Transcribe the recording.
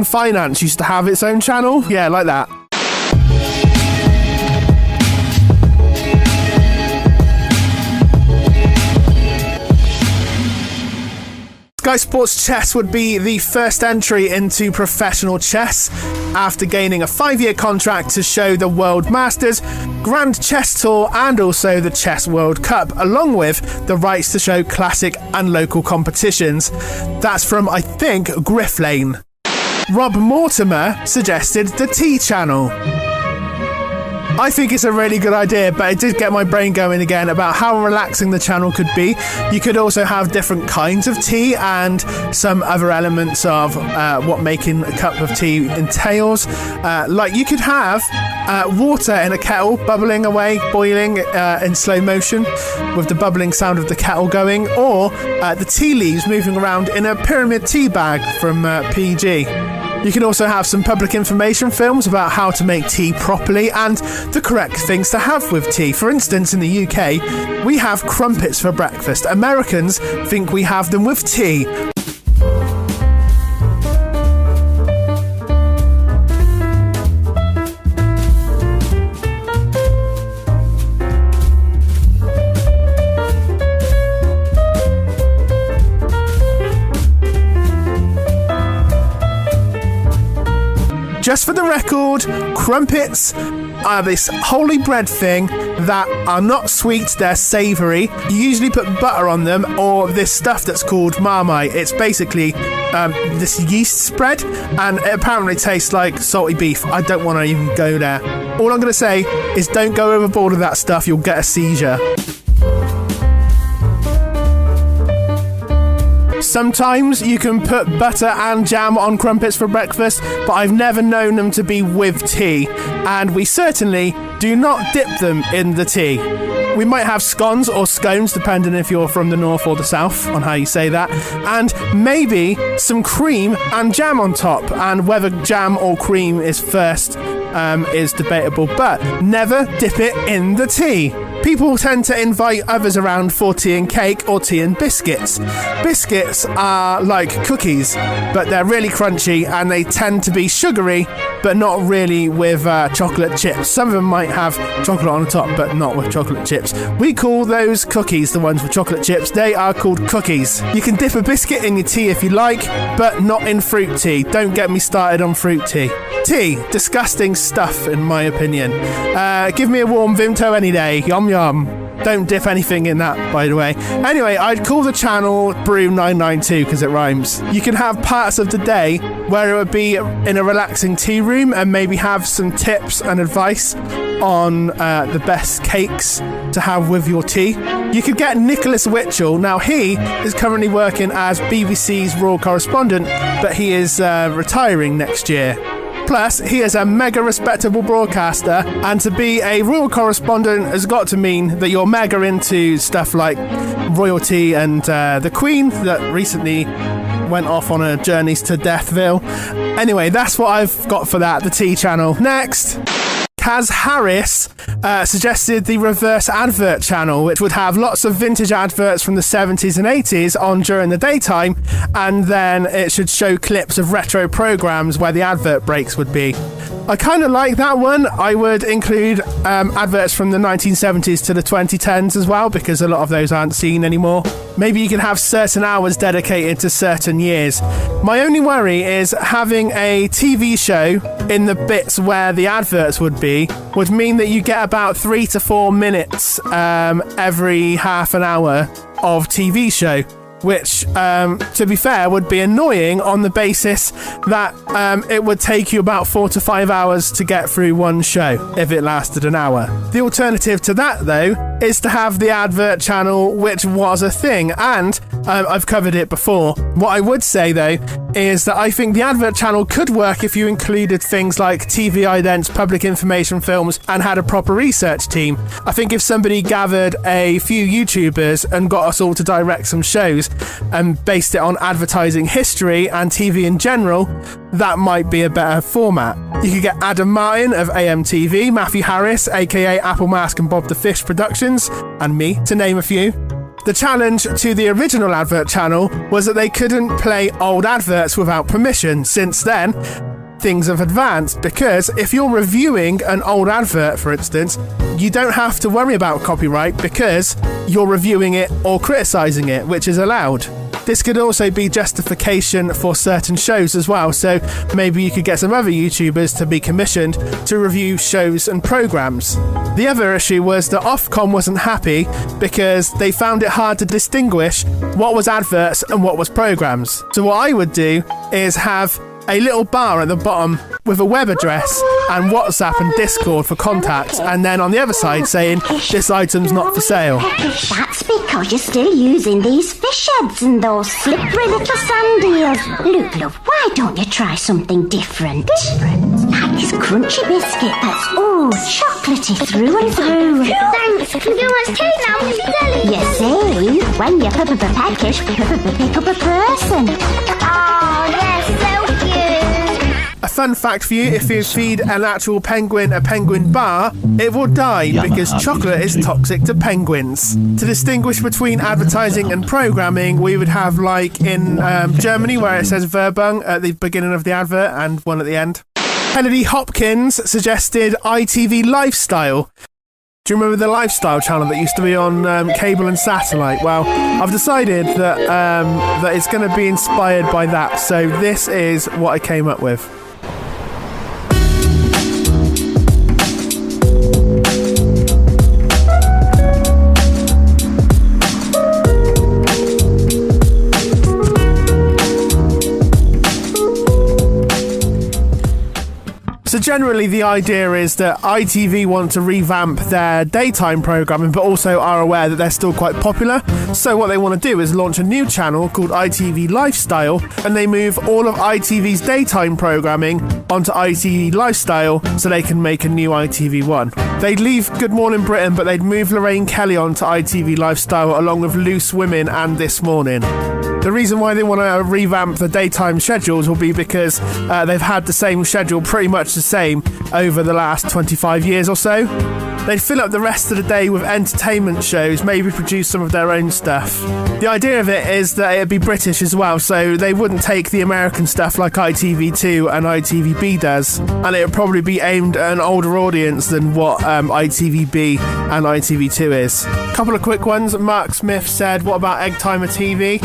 Finance used to have its own channel. Yeah, like that. Sky Sports Chess would be the first entry into professional chess after gaining a 5-year contract to show the World Masters, Grand Chess Tour and also the Chess World Cup, along with the rights to show classic and local competitions. That's from, I think, Griff Lane. Rob Mortimer suggested the T channel. I think it's a really good idea, but it did get my brain going again about how relaxing the channel could be. You could also have different kinds of tea and some other elements of what making a cup of tea entails. Like you could have water in a kettle bubbling away, boiling in slow motion with the bubbling sound of the kettle going, or the tea leaves moving around in a pyramid tea bag from PG. You can also have some public information films about how to make tea properly and the correct things to have with tea. For instance, in the UK, we have crumpets for breakfast. Americans think we have them with tea. Just for the record, crumpets are this holy bread thing that are not sweet, they're savoury. You usually put butter on them or this stuff that's called Marmite. It's basically this yeast spread and it apparently tastes like salty beef. I don't want to even go there. All I'm going to say is don't go overboard with that stuff, you'll get a seizure. Sometimes you can put butter and jam on crumpets for breakfast, but I've never known them to be with tea, and we certainly do not dip them in the tea. We might have scones or scones, depending if you're from the north or the south, on how you say that, and maybe some cream and jam on top, and whether jam or cream is first is debatable, but never dip it in the tea. People tend to invite others around for tea and cake or tea and biscuits. Biscuits are like cookies, but they're really crunchy and they tend to be sugary, but not really with chocolate chips. Some of them might have chocolate on the top, but not with chocolate chips. We call those cookies, the ones with chocolate chips. They are called cookies. You can dip a biscuit in your tea if you like, but not in fruit tea. Don't get me started on fruit tea. Tea, disgusting stuff in my opinion. Give me a warm Vimto any day. Yum yum. Don't dip anything in that, by the way. Anyway, I'd call the channel Brew 992 because it rhymes. You can have parts of the day where it would be in a relaxing tea room and maybe have some tips and advice on the best cakes to have with your tea. You could get Nicholas Witchell. Now, he is currently working as BBC's royal correspondent, but he is retiring next year. Plus, he is a mega respectable broadcaster, and to be a royal correspondent has got to mean that you're mega into stuff like royalty and the Queen that recently went off on her journeys to Deathville. Anyway, that's what I've got for that, the Tea channel. Next. Kaz Harris suggested the reverse advert channel, which would have lots of vintage adverts from the 70s and 80s on during the daytime, and then it should show clips of retro programs where the advert breaks would be. I kind of like that one. I would include adverts from the 1970s to the 2010s as well, because a lot of those aren't seen anymore. Maybe you can have certain hours dedicated to certain years. My only worry is having a TV show in the bits where the adverts would mean that you get about 3 to 4 minutes every half an hour of TV show, which, to be fair, would be annoying on the basis that it would take you about 4 to 5 hours to get through one show if it lasted an hour. The alternative to that, though, is to have the advert channel, which was a thing, and I've covered it before. What I would say, though, is that I think the advert channel could work if you included things like TV idents, public information films, and had a proper research team. I think if somebody gathered a few YouTubers and got us all to direct some shows and based it on advertising history and TV in general, that might be a better format. You could get Adam Martin of AMTV, Matthew Harris, aka Apple Mask and Bob the Fish Productions, and me, to name a few. The challenge to the original advert channel was that they couldn't play old adverts without permission. Since then, things have advanced, because if you're reviewing an old advert, for instance, you don't have to worry about copyright because you're reviewing it or criticising it, which is allowed. This could also be justification for certain shows as well, so maybe you could get some other YouTubers to be commissioned to review shows and programmes. The other issue was that Ofcom wasn't happy because they found it hard to distinguish what was adverts and what was programmes. So what I would do is have a little bar at the bottom with a web address and WhatsApp and Discord for contacts, and then on the other side saying this item's not for sale. That's because you're still using these fish heads and those slippery little sand eels. Look, love, why don't you try something different? Like this crunchy biscuit that's chocolatey through and through. Thanks. Can you much cake now, Miss Ellie? You see, when you pop up a package, pick up a person. Oh, yes, so cute. A fun fact for you, if you feed an actual penguin a penguin bar, it will die because chocolate is toxic to penguins. To distinguish between advertising and programming, we would have, like in Germany, where it says Werbung at the beginning of the advert and one at the end. Kennedy Hopkins suggested ITV Lifestyle. Do you remember the Lifestyle channel that used to be on cable and satellite? Well, I've decided that that it's going to be inspired by that, so this is what I came up with. So generally the idea is that ITV want to revamp their daytime programming, but also are aware that they're still quite popular. So what they want to do is launch a new channel called ITV Lifestyle, and they move all of ITV's daytime programming onto ITV Lifestyle so they can make a new ITV1. They'd leave Good Morning Britain, but they'd move Lorraine Kelly onto ITV Lifestyle along with Loose Women and This Morning. The reason why they want to revamp the daytime schedules will be because they've had the same schedule, pretty much the same, over the last 25 years or so. They'd fill up the rest of the day with entertainment shows, maybe produce some of their own stuff. The idea of it is that it'd be British as well, so they wouldn't take the American stuff like ITV2 and ITVB does, and it would probably be aimed at an older audience than what ITVB and ITV2 is. Couple of quick ones. Mark Smith said, what about Egg Timer TV?